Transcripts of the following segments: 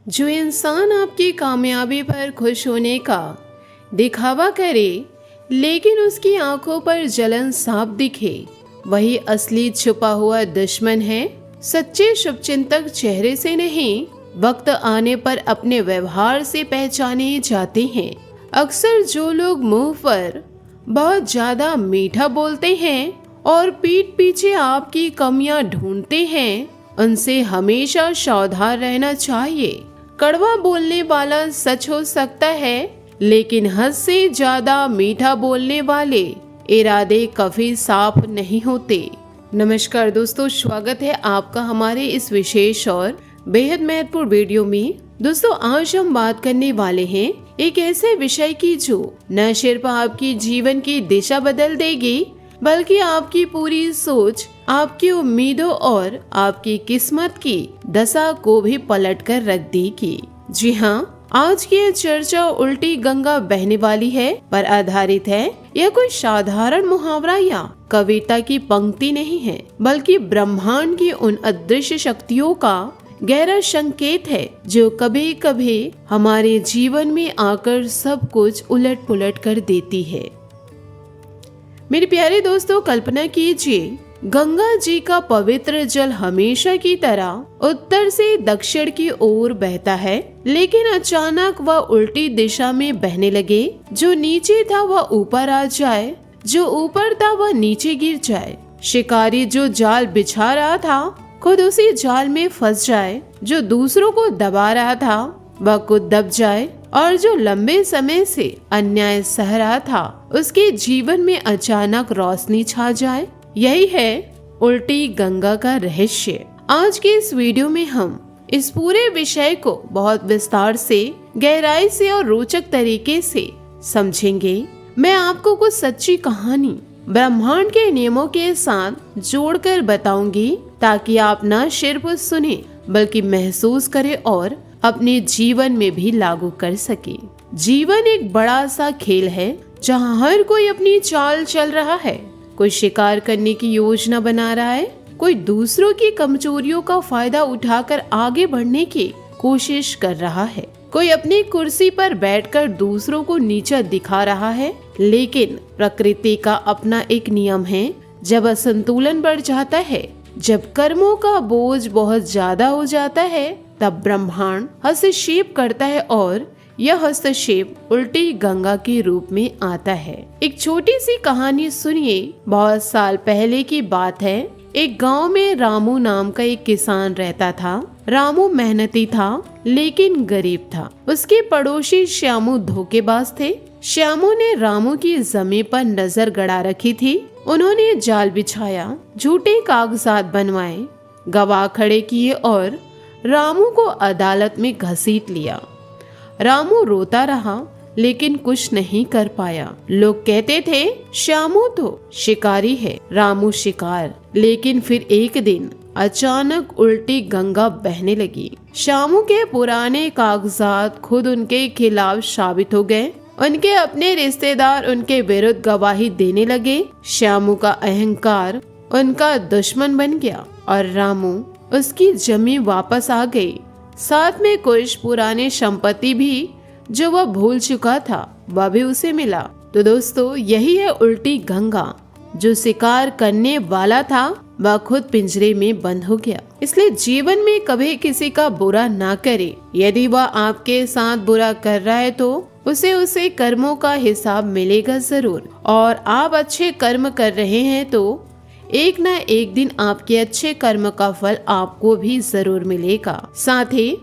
जो इंसान आपकी कामयाबी पर खुश होने का दिखावा करे लेकिन उसकी आंखों पर जलन साफ दिखे, वही असली छुपा हुआ दुश्मन है। सच्चे शुभचिंतक चेहरे से नहीं, वक्त आने पर अपने व्यवहार से पहचाने जाते हैं। अक्सर जो लोग मुंह पर बहुत ज्यादा मीठा बोलते हैं और पीठ पीछे आपकी कमियां ढूंढते हैं, उनसे हमेशा सावधान रहना चाहिए। कड़वा बोलने वाला सच हो सकता है, लेकिन हद से ज्यादा मीठा बोलने वाले इरादे कभी साफ नहीं होते। नमस्कार दोस्तों, स्वागत है आपका हमारे इस विशेष और बेहद महत्वपूर्ण वीडियो में। दोस्तों, आज हम बात करने वाले हैं एक ऐसे विषय की जो न सिर्फ आपकी जीवन की दिशा बदल देगी, बल्कि आपकी पूरी सोच, आपकी उम्मीदों और आपकी किस्मत की दशा को भी पलट कर रख देगी। जी हाँ, आज की ये चर्चा उल्टी गंगा बहने वाली है पर आधारित है। यह कोई साधारण मुहावरा या कविता की पंक्ति नहीं है, बल्कि ब्रह्मांड की उन अदृश्य शक्तियों का गहरा संकेत है जो कभी कभी हमारे जीवन में आकर सब कुछ उलट पुलट कर देती है। मेरे प्यारे दोस्तों, कल्पना कीजिए, गंगा जी का पवित्र जल हमेशा की तरह उत्तर से दक्षिण की ओर बहता है, लेकिन अचानक वह उल्टी दिशा में बहने लगे। जो नीचे था वह ऊपर आ जाए, जो ऊपर था वह नीचे गिर जाए। शिकारी जो जाल बिछा रहा था खुद उसी जाल में फंस जाए, जो दूसरों को दबा रहा था वह खुद दब जाए, और जो लंबे समय से अन्याय सह रहा था उसके जीवन में अचानक रोशनी छा जाए। यही है उल्टी गंगा का रहस्य। आज के इस वीडियो में हम इस पूरे विषय को बहुत विस्तार से, गहराई से और रोचक तरीके से समझेंगे। मैं आपको कुछ सच्ची कहानी ब्रह्मांड के नियमों के साथ जोड़कर बताऊंगी, ताकि आप न सिर्फ सुने बल्कि महसूस करें और अपने जीवन में भी लागू कर सके। जीवन एक बड़ा सा खेल है जहाँ हर कोई अपनी चाल चल रहा है। कोई शिकार करने की योजना बना रहा है, कोई दूसरों की कमजोरियों का फायदा उठाकर आगे बढ़ने की कोशिश कर रहा है, कोई अपनी कुर्सी पर बैठकर दूसरों को नीचा दिखा रहा है। लेकिन प्रकृति का अपना एक नियम है, जब असंतुलन बढ़ जाता है, जब कर्मों का बोझ बहुत ज्यादा हो जाता है, तब ब्रह्मांड हस्तक्षेप करता है और यह हस्तक्षेप उल्टी गंगा के रूप में आता है। एक छोटी सी कहानी सुनिए। बहुत साल पहले की बात है। एक गांव में रामू नाम का एक किसान रहता था। रामू मेहनती था लेकिन गरीब था। उसके पड़ोसी श्यामू धोखेबाज थे। श्यामू ने रामू की जमीन पर नजर गड़ा रखी थी। उन्होंने जाल बिछाया, झूठे कागजात बनवाए, गवाह खड़े किए और रामू को अदालत में घसीट लिया। रामू रोता रहा लेकिन कुछ नहीं कर पाया। लोग कहते थे श्यामू तो शिकारी है, रामू शिकार। लेकिन फिर एक दिन अचानक उल्टी गंगा बहने लगी। श्यामू के पुराने कागजात खुद उनके खिलाफ साबित हो गए। उनके अपने रिश्तेदार उनके विरुद्ध गवाही देने लगे। श्यामू का अहंकार उनका दुश्मन बन गया और रामू उसकी जमीन वापस आ गई, साथ में कुछ पुराने संपत्ति भी जो वह भूल चुका था वह भी उसे मिला। तो दोस्तों, यही है उल्टी गंगा। जो शिकार करने वाला था वह खुद पिंजरे में बंद हो गया। इसलिए जीवन में कभी किसी का बुरा ना करे। यदि वह आपके साथ बुरा कर रहा है तो उसे कर्मों का हिसाब मिलेगा जरूर। और आप अच्छे कर्म कर रहे हैं तो एक न एक दिन आपके अच्छे कर्म का फल आपको भी जरूर मिलेगा। साथ ही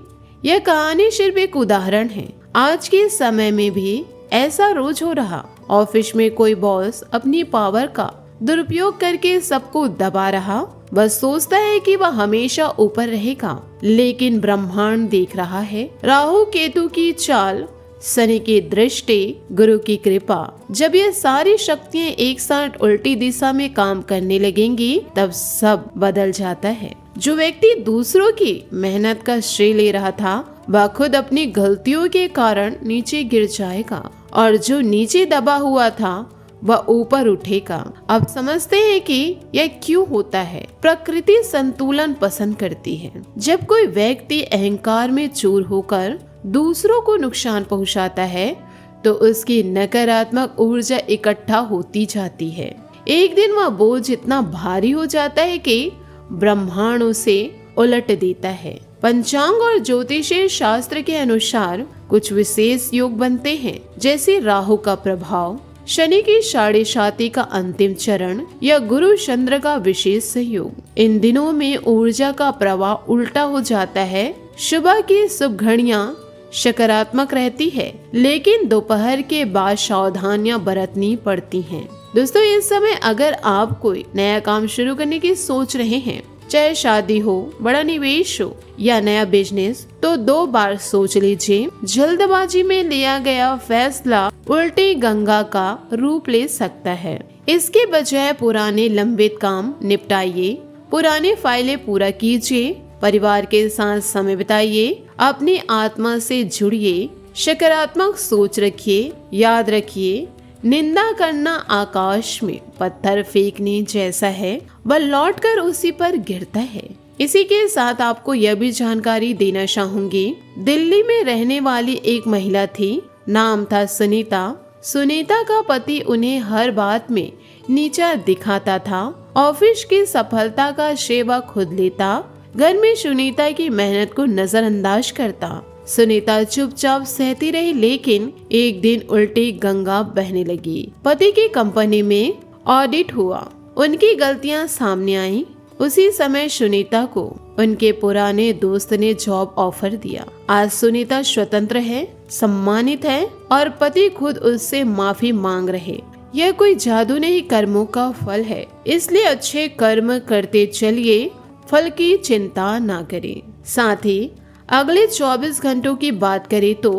यह कहानी सिर्फ एक उदाहरण है। आज के समय में भी ऐसा रोज हो रहा। ऑफिस में कोई बॉस अपनी पावर का दुरुपयोग करके सबको दबा रहा। वह सोचता है कि वह हमेशा ऊपर रहेगा, लेकिन ब्रह्मांड देख रहा है। राहु केतु की चाल, शनि की दृष्टि, गुरु की कृपा, जब ये सारी शक्तियाँ एक साथ उल्टी दिशा में काम करने लगेंगी, तब सब बदल जाता है। जो व्यक्ति दूसरों की मेहनत का श्रेय ले रहा था वह खुद अपनी गलतियों के कारण नीचे गिर जाएगा, और जो नीचे दबा हुआ था वह ऊपर उठेगा। अब समझते हैं कि यह क्यों होता है। प्रकृति संतुलन पसंद करती है। जब कोई व्यक्ति अहंकार में चूर होकर दूसरों को नुकसान पहुंचाता है तो उसकी नकारात्मक ऊर्जा इकट्ठा होती जाती है। एक दिन वह बोझ इतना भारी हो जाता है कि ब्रह्मांड उसे उलट देता है। पंचांग और ज्योतिषीय शास्त्र के अनुसार कुछ विशेष योग बनते हैं, जैसे राहु का प्रभाव, शनि की साढ़े साती का अंतिम चरण या गुरु चंद्र का विशेष सहयोग। इन दिनों में ऊर्जा का प्रवाह उल्टा हो जाता है। सुबह की शुभ घड़ियां सकारात्मक रहती है, लेकिन दोपहर के बाद सावधानियां बरतनी पड़ती हैं। दोस्तों, इस समय अगर आप कोई नया काम शुरू करने की सोच रहे हैं, चाहे शादी हो, बड़ा निवेश हो या नया बिजनेस, तो 2 बार सोच लीजिए। जल्दबाजी में लिया गया फैसला उल्टी गंगा का रूप ले सकता है। इसके बजाय पुराने लंबित काम निपटाइए, पुरानी फाइलें पूरा कीजिए, परिवार के साथ समय बिताइए, अपनी आत्मा से जुड़िए, सकारात्मक सोच रखिए। याद रखिए, निंदा करना आकाश में पत्थर फेंकने जैसा है, वह लौटकर उसी पर गिरता है। इसी के साथ आपको यह भी जानकारी देना चाहूंगी, दिल्ली में रहने वाली एक महिला थी, नाम था सुनीता। सुनीता का पति उन्हें हर बात में नीचा दिखाता था। ऑफिस की सफलता का श्रेय वह खुद लेता, घर में सुनीता की मेहनत को नजरअंदाज करता। सुनीता चुपचाप सहती रही, लेकिन एक दिन उल्टी गंगा बहने लगी। पति की कंपनी में ऑडिट हुआ, उनकी गलतियां सामने आईं। उसी समय सुनीता को उनके पुराने दोस्त ने जॉब ऑफर दिया। आज सुनीता स्वतंत्र है, सम्मानित है और पति खुद उससे माफी मांग रहे। यह कोई जादू नहीं, कर्मों का फल है। इसलिए अच्छे कर्म करते चलिए, फल की चिंता ना करें। साथ ही अगले 24 घंटों की बात करें तो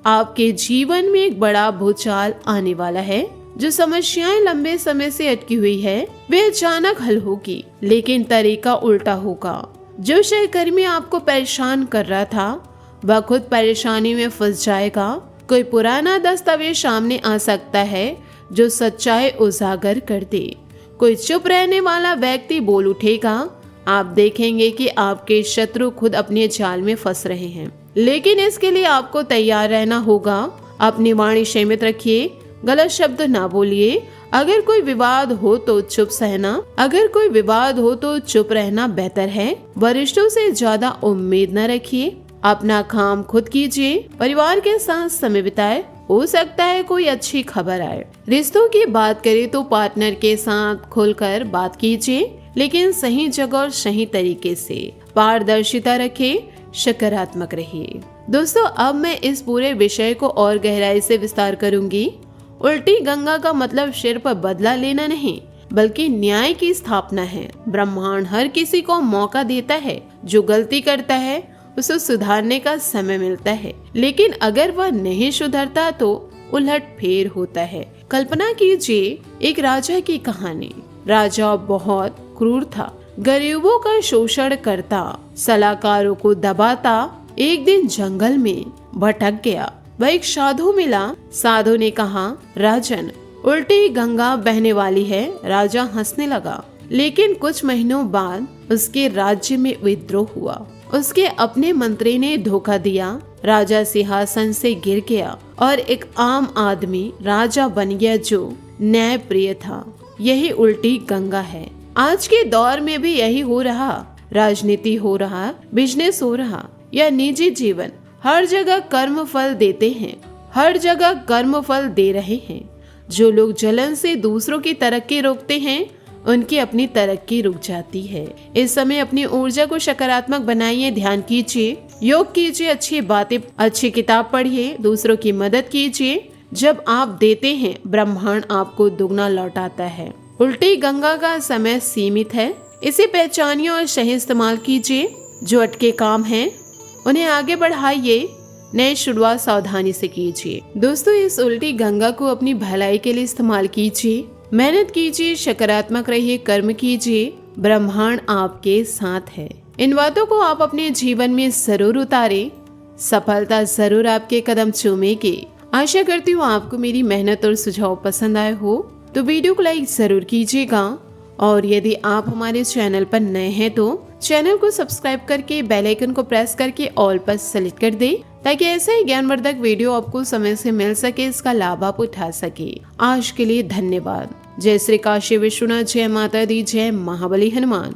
आपके जीवन में एक बड़ा भूचाल आने वाला है। जो समस्याएं लंबे समय से अटकी हुई है, वे अचानक हल होगी, लेकिन तरीका उल्टा होगा। जो सहकर्मी आपको परेशान कर रहा था, वह खुद परेशानी में फंस जाएगा। कोई पुराना दस्तावेज सामने आ सकता है जो सच्चाई उजागर कर दे। कोई चुप रहने वाला व्यक्ति बोल उठेगा। आप देखेंगे कि आपके शत्रु खुद अपने जाल में फंस रहे हैं, लेकिन इसके लिए आपको तैयार रहना होगा। अपनी वाणी सीमित रखिए, गलत शब्द ना बोलिए। अगर कोई विवाद हो तो चुप रहना बेहतर है। वरिष्ठों से ज्यादा उम्मीद न रखिए। अपना काम खुद कीजिए, परिवार के साथ समय बिताए, हो सकता है कोई अच्छी खबर आए। रिश्तों की बात करें तो पार्टनर के साथ खुलकर बात कीजिए, लेकिन सही जगह और सही तरीके से। पारदर्शिता रखें, सकारात्मक रहिए। दोस्तों, अब मैं इस पूरे विषय को और गहराई से विस्तार करूंगी। उल्टी गंगा का मतलब सिर्फ बदला लेना नहीं, बल्कि न्याय की स्थापना है। ब्रह्मांड हर किसी को मौका देता है। जो गलती करता है उसे सुधारने का समय मिलता है, लेकिन अगर वह नहीं सुधरता तो उलट फेर होता है। कल्पना कीजिए एक राजा की कहानी। राजा बहुत क्रूर था, गरीबों का शोषण करता, सलाहकारों को दबाता। एक दिन जंगल में भटक गया। वह एक साधु मिला। साधु ने कहा, राजन, उल्टी गंगा बहने वाली है। राजा हंसने लगा, लेकिन कुछ महीनों बाद उसके राज्य में विद्रोह हुआ। उसके अपने मंत्री ने धोखा दिया। राजा सिंहासन से गिर गया और एक आम आदमी राजा बन गया जो न्याय प्रिय था। यही उल्टी गंगा है। आज के दौर में भी यही हो रहा। राजनीति हो रहा, बिजनेस हो रहा या निजी जीवन, हर जगह कर्म फल देते हैं, हर जगह कर्म फल दे रहे हैं। जो लोग जलन से दूसरों की तरक्की रोकते हैं, उनकी अपनी तरक्की रुक जाती है। इस समय अपनी ऊर्जा को सकारात्मक बनाइए, ध्यान कीजिए, योग कीजिए, अच्छी बातें, अच्छी किताब पढ़िए, दूसरों की मदद कीजिए। जब आप देते हैं, ब्रह्मांड आपको दुगना लौटाता है। उल्टी गंगा का समय सीमित है, इसे पहचानिए और सही इस्तेमाल कीजिए। जो अटके काम हैं, उन्हें आगे बढ़ाइए। नई शुरुआत सावधानी से कीजिए। दोस्तों, इस उल्टी गंगा को अपनी भलाई के लिए इस्तेमाल कीजिए। मेहनत कीजिए, सकारात्मक रहिए, कर्म कीजिए। ब्रह्मांड आपके साथ है। इन बातों को आप अपने जीवन में जरूर उतारें। सफलता जरूर आपके कदम चूमेगी। आशा करती हूँ आपको मेरी मेहनत और सुझाव पसंद आए हो। तो वीडियो को लाइक जरूर कीजिएगा और यदि आप हमारे चैनल पर नए हैं तो चैनल को सब्सक्राइब करके बेल आइकन को प्रेस करके ऑल पर सेलेक्ट कर दें ताकि ऐसा ही ज्ञानवर्धक वीडियो आपको समय से मिल सके, इसका लाभ आप उठा सके। आज के लिए धन्यवाद। जय श्री काशी विश्वनाथ, जय माता दी, जय महाबली हनुमान।